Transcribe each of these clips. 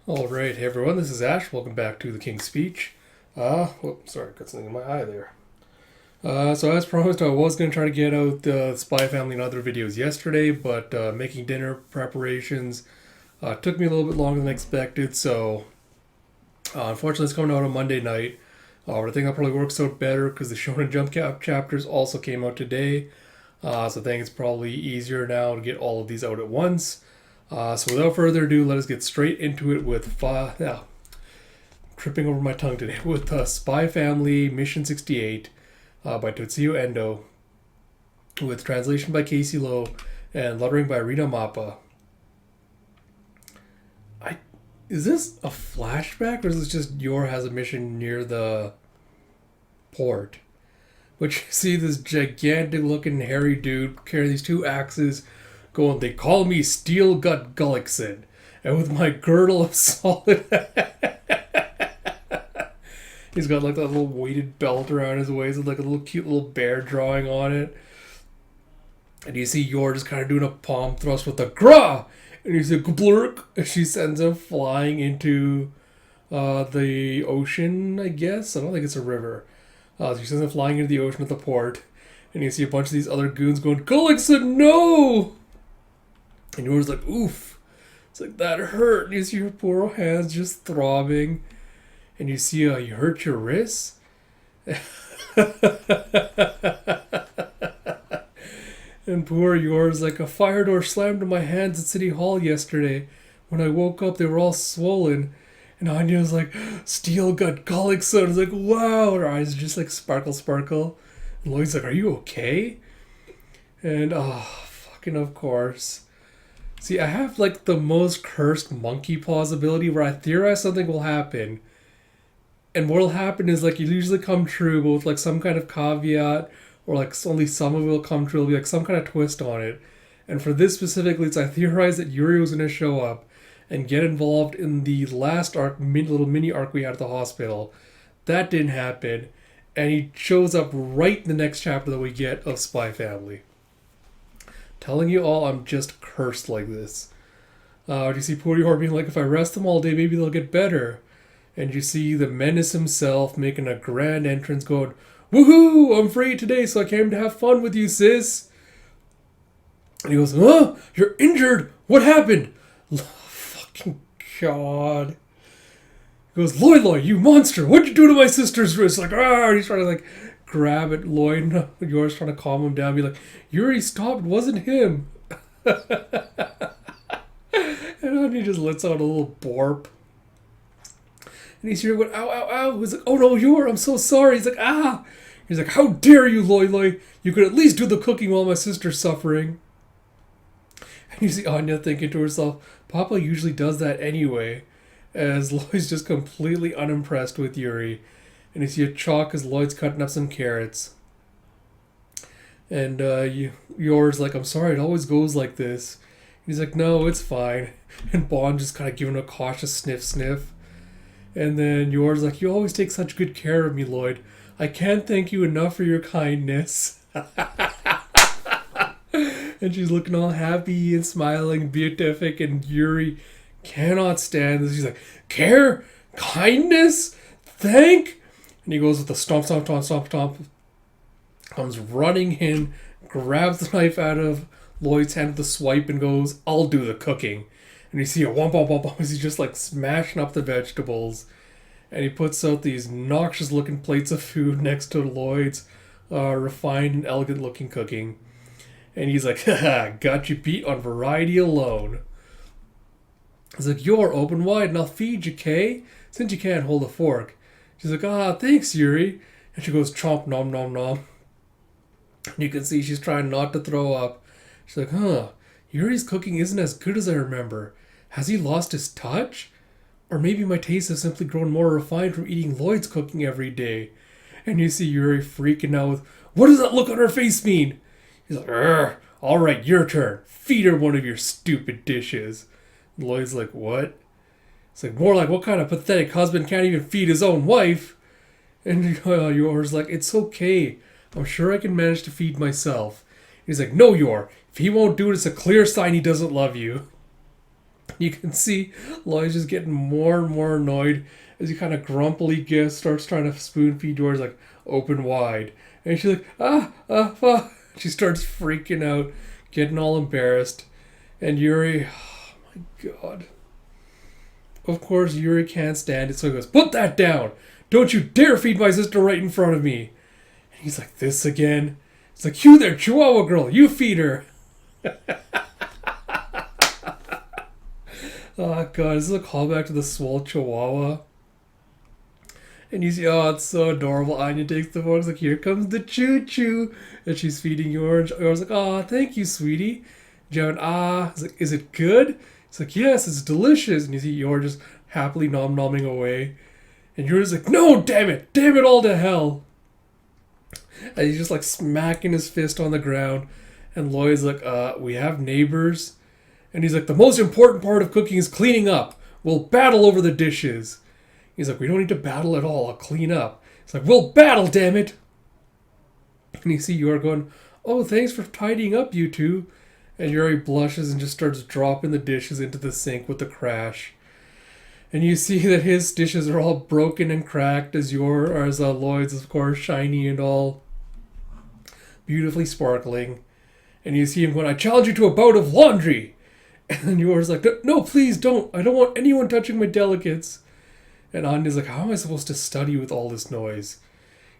Alright, hey everyone, this is Ash. Welcome back to the King's Speech. Sorry, got something in my eye there. So as promised, I was going to try to get out the Spy Family and other videos yesterday, but making dinner preparations took me a little bit longer than expected, so unfortunately it's coming out on Monday night. But I think that probably works out better because the Shonen Jump chapters also came out today, so I think it's probably easier now to get all of these out at once. So without further ado, let us get straight into it with tripping over my tongue today with Spy Family Mission 68 by Tetsuya Endo, with translation by Casey Lowe and lettering by Rina Mappa. Is this a flashback, or is this just Yor has a mission near the port? But you see this gigantic looking hairy dude carrying these two axes going, "They call me Steel Gut Gullickson, and with my girdle of solid..." He's got like that little weighted belt around his waist with like a little cute little bear drawing on it. And you see Yor just kind of doing a palm thrust with the gra! And he's like, blurk! And she sends him flying into the ocean, I guess. I don't think it's a river. She sends him flying into the ocean at the port. And you see a bunch of these other goons going, "Gullickson, no!" And Yor's like, oof. It's like, that hurt. And you see your poor hands just throbbing. And you see you hurt your wrist. And poor Yor's like, "A fire door slammed in my hands at City Hall yesterday. When I woke up, they were all swollen." And Anya's like, "Steel Gut Gullickson." It's like, wow. Her eyes just like sparkle. And Lloyd's like, "Are you okay?" And, fucking of course. See, I have like the most cursed monkey paws ability where I theorize something will happen. And what'll happen is like it'll usually come true, but with like some kind of caveat, or like only some of it will come true. It'll be like some kind of twist on it. And for this specifically, it's I theorized that Yuri was going to show up and get involved in the last arc, little mini arc we had at the hospital. That didn't happen. And he shows up right in the next chapter that we get of Spy Family. Telling you all, I'm just cursed like this. You see poor Yor being like, "If I rest them all day, maybe they'll get better." And you see the menace himself making a grand entrance going, "Woohoo! I'm free today, so I came to have fun with you, sis." And he goes, "Huh? You're injured? What happened?" Fucking God. He goes, "Loi-Loi, you monster! What'd you do to my sister's wrist?" Like, ah! He's trying to like grab at Lloyd. Yor's trying to calm him down. Be like, "Yuri, stop! It wasn't him." And then he just lets out a little borp. And he's here going, "Ow, ow, ow." He's like, "Oh no, Yor, I'm so sorry." He's like, "Ah." He's like, "How dare you, Loi-Loi? You could at least do the cooking while my sister's suffering." And you see Anya thinking to herself, Papa usually does that anyway. As Lloyd's just completely unimpressed with Yuri. And you see a chalk as Lloyd's cutting up some carrots. And Yor's like, "I'm sorry, it always goes like this." He's like, "No, it's fine." And Bond just kind of giving a cautious sniff. And then Yor's like, "You always take such good care of me, Lloyd. I can't thank you enough for your kindness." And she's looking all happy and smiling, beatific, and Yuri cannot stand this. She's like, "Care? Kindness? Thank?" And he goes with the stomp, stomp, stomp, stomp, stomp. Comes running in, grabs the knife out of Lloyd's hand with a swipe and goes, "I'll do the cooking." And you see a womp womp womp womp as he's just like smashing up the vegetables. And he puts out these noxious looking plates of food next to Lloyd's refined and elegant looking cooking. And he's like, "Haha, got you beat on variety alone." He's like, "Yor, open wide and I'll feed you, Kay, since you can't hold a fork." She's like, "Ah, thanks, Yuri." And she goes, "Chomp, nom, nom, nom." And you can see she's trying not to throw up. She's like, "Huh, Yuri's cooking isn't as good as I remember. Has he lost his touch? Or maybe my tastes have simply grown more refined from eating Lloyd's cooking every day." And you see Yuri freaking out with, "What does that look on her face mean?" He's like, "Alright, your turn. Feed her one of your stupid dishes." And Lloyd's like, "What?" It's like, "More like, what kind of pathetic husband can't even feed his own wife?" And Yor's like, "It's okay. I'm sure I can manage to feed myself." He's like, "No, Yor. If he won't do it, it's a clear sign he doesn't love you." You can see Loi's just getting more and more annoyed as he kind of grumpily starts trying to spoon feed George, like, open wide. And she's like, ah. She starts freaking out, getting all embarrassed. And Yuri, oh my god. Of course, Yuri can't stand it, so he goes, put that down! Don't you dare feed my sister right in front of me! And he's like, this again? It's like, you there, Chihuahua girl, you feed her! Oh god, this is a callback to the swole Chihuahua. And you see, oh, it's so adorable. Anya takes the phone, it's like, here comes the choo-choo. And she's feeding George. George's like, oh, thank you, sweetie. Joan, it's like, is it good? It's like, yes, it's delicious. And you see George just happily nom-nomming away. And George's like, no, damn it all to hell. And he's just like smacking his fist on the ground. And Loi's like, we have neighbors. And he's like, the most important part of cooking is cleaning up. We'll battle over the dishes. He's like, we don't need to battle at all. I'll clean up. It's like, we'll battle, damn it. And you see Yuri going, oh, thanks for tidying up, you two. And Yuri blushes and just starts dropping the dishes into the sink with a crash. And you see that his dishes are all broken and cracked as Lloyd's, of course, shiny and all beautifully sparkling. And you see him going, I challenge you to a bout of laundry. And then Yor's like, no, please don't. I don't want anyone touching my delicates. And Anya's like, how am I supposed to study with all this noise?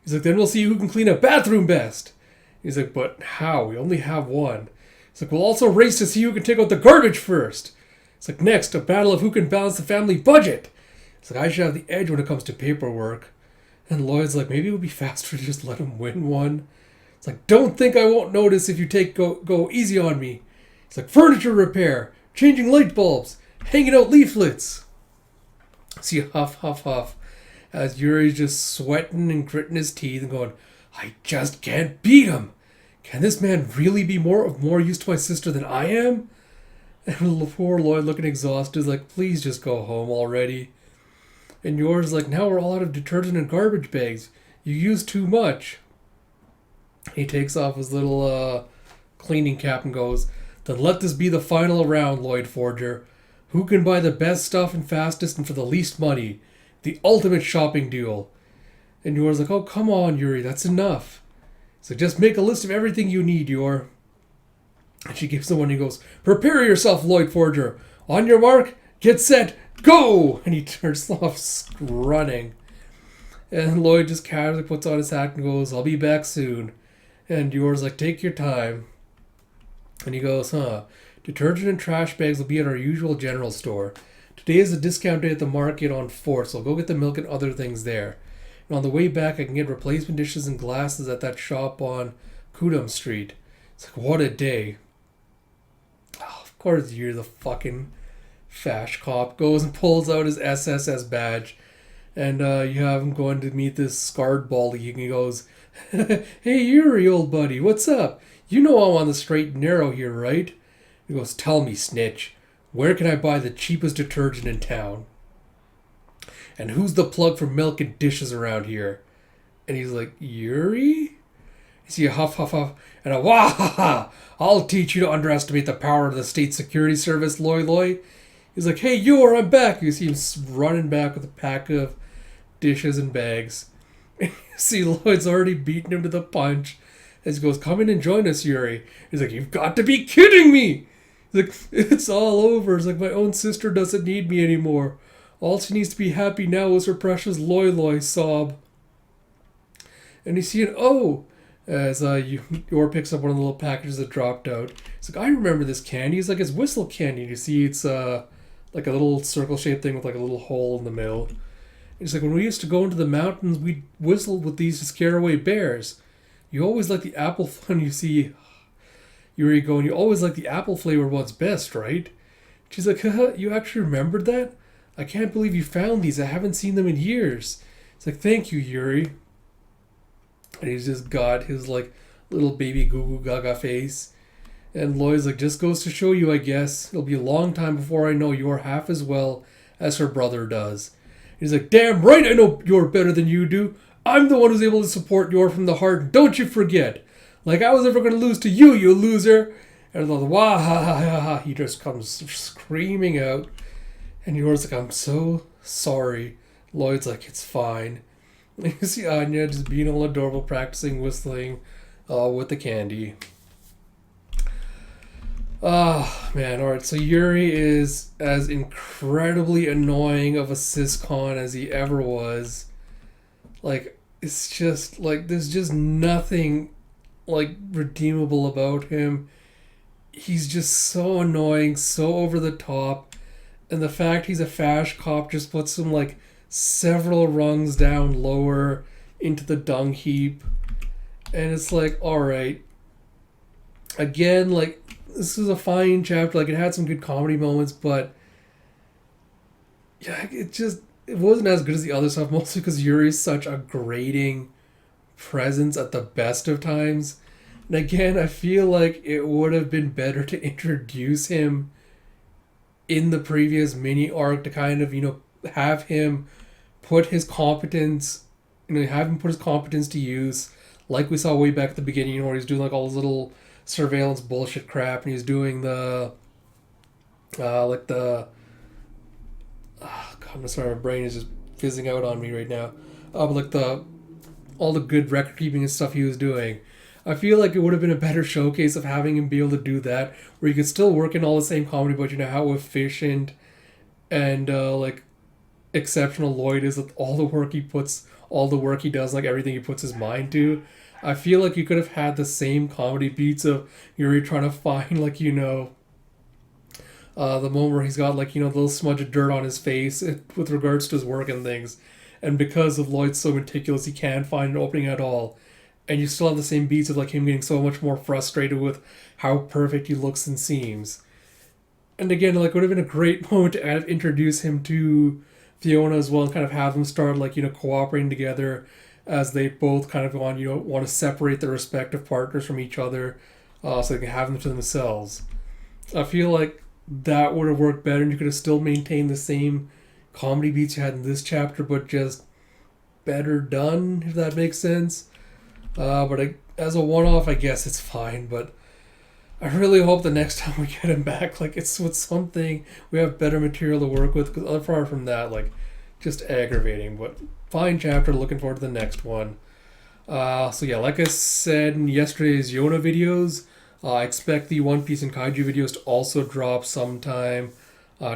He's like, then we'll see who can clean a bathroom best. He's like, but how? We only have one. He's like, we'll also race to see who can take out the garbage first. It's like, next, a battle of who can balance the family budget. It's like, I should have the edge when it comes to paperwork. And Lloyd's like, maybe it would be faster to just let him win one. It's like, don't think I won't notice if you go easy on me. It's like, furniture repair, changing light bulbs, hanging out leaflets. See, huff, as Yuri's just sweating and gritting his teeth and going, I just can't beat him. Can this man really be more use to my sister than I am? And poor Lloyd, looking exhausted, is like, please just go home already. And Yor's like, now we're all out of detergent and garbage bags. You use too much. He takes off his little cleaning cap and goes, then let this be the final round, Lloyd Forger. Who can buy the best stuff and fastest and for the least money? The ultimate shopping duel. And Yor's like, oh, come on, Yuri, that's enough. So just make a list of everything you need, Yor. And she gives him one and he goes, prepare yourself, Lloyd Forger. On your mark, get set, go! And he turns off running. And Lloyd just casually puts on his hat and goes, I'll be back soon. And Yor's like, take your time. And he goes, detergent and trash bags will be at our usual general store. Today is a discount day at the market on 4th, so I'll go get the milk and other things there. And on the way back, I can get replacement dishes and glasses at that shop on Kudam Street. It's like, what a day. Oh, of course, you're the fucking fash cop. Goes and pulls out his SSS badge. And you have him going to meet this scarred baldy. And he goes, hey, Yuri, old buddy, what's up? You know I'm on the straight and narrow here, right? He goes, tell me, snitch, where can I buy the cheapest detergent in town? And who's the plug for milk and dishes around here? And he's like, Yuri? You see a huff, and a wah ha ha. I'll teach you to underestimate the power of the State Security Service, Loi-Loi. He's like, hey, Yor, I'm back. You see him running back with a pack of dishes and bags. And you see Lloyd's already beaten him to the punch. As he goes, come in and join us, Yuri. He's like, you've got to be kidding me. He's like, it's all over. It's like, my own sister doesn't need me anymore. All she needs to be happy now is her precious Loi-Loi sob. And you see as Yor picks up one of the little packages that dropped out. He's like, I remember this candy. It's like, it's whistle candy. And you see it's like a little circle-shaped thing with like a little hole in the middle. And he's like, when we used to go into the mountains, we'd whistle with these to scare away bears. You always like the apple fun. You see Yuri going, you always like the apple flavor one's best, right? She's like, haha, you actually remembered that? I can't believe you found these. I haven't seen them in years. It's like, thank you, Yuri. And he's just got his like little baby goo goo gaga face. And Lloyd's like, just goes to show you, I guess. It'll be a long time before I know Yor half as well as her brother does. He's like, damn right I know Yor better than you do. I'm the one who's able to support Yor from the heart. Don't you forget. Like I was ever going to lose to you, you loser. And the wah ha ha ha ha, he just comes screaming out, and Yor's like, I'm so sorry. Lloyd's like, it's fine. And you see Anya just being all adorable, practicing whistling with the candy. Ah, man, alright, so Yuri is as incredibly annoying of a syscon as he ever was. Like, it's just, like, there's just nothing, like, redeemable about him. He's just so annoying, so over the top, and the fact he's a fash cop just puts him, like, several rungs down lower into the dung heap. And it's like, alright. Again, like, this is a fine chapter. Like, it had some good comedy moments, but yeah, it wasn't as good as the other stuff, mostly because Yuri's such a grating presence at the best of times. And again, I feel like it would have been better to introduce him in the previous mini arc to kind of, have him put his competence, have him put his competence to use, like we saw way back at the beginning, where he's doing like all his little surveillance bullshit crap, and he's doing the, like the, God, I'm sorry, my brain is just fizzing out on me right now. But like all the good record keeping and stuff he was doing. I feel like it would have been a better showcase of having him be able to do that, where you could still work in all the same comedy, but how efficient and like exceptional Lloyd is with all the work he puts, all the work he does, like everything he puts his mind to. I feel like you could have had the same comedy beats of Yuri trying to find, like, the moment where he's got, like, the little smudge of dirt on his face with regards to his work and things. And because of Lloyd's so meticulous, he can't find an opening at all. And you still have the same beats of, like, him getting so much more frustrated with how perfect he looks and seems. And again, like, it would have been a great moment to introduce him to Fiona as well, and kind of have them start, like, cooperating together as they both kind of want to separate their respective partners from each other, so they can have them to themselves. I feel like that would have worked better, and you could have still maintained the same comedy beats you had in this chapter, but just better done, if that makes sense. As a one-off, I guess it's fine, but I really hope the next time we get him back, like, it's with something, we have better material to work with, because apart from that, like, just aggravating. But fine chapter, looking forward to the next one. So yeah, like I said in yesterday's Yona videos, I expect the One Piece and Kaiju videos to also drop sometime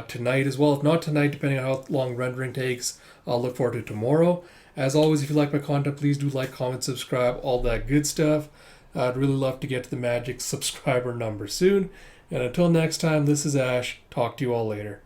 tonight as well. If not tonight, depending on how long rendering takes, I'll look forward to tomorrow. As always, if you like my content, please do like, comment, subscribe, all that good stuff. I'd really love to get to the magic subscriber number soon. And until next time, this is Ash. Talk to you all later.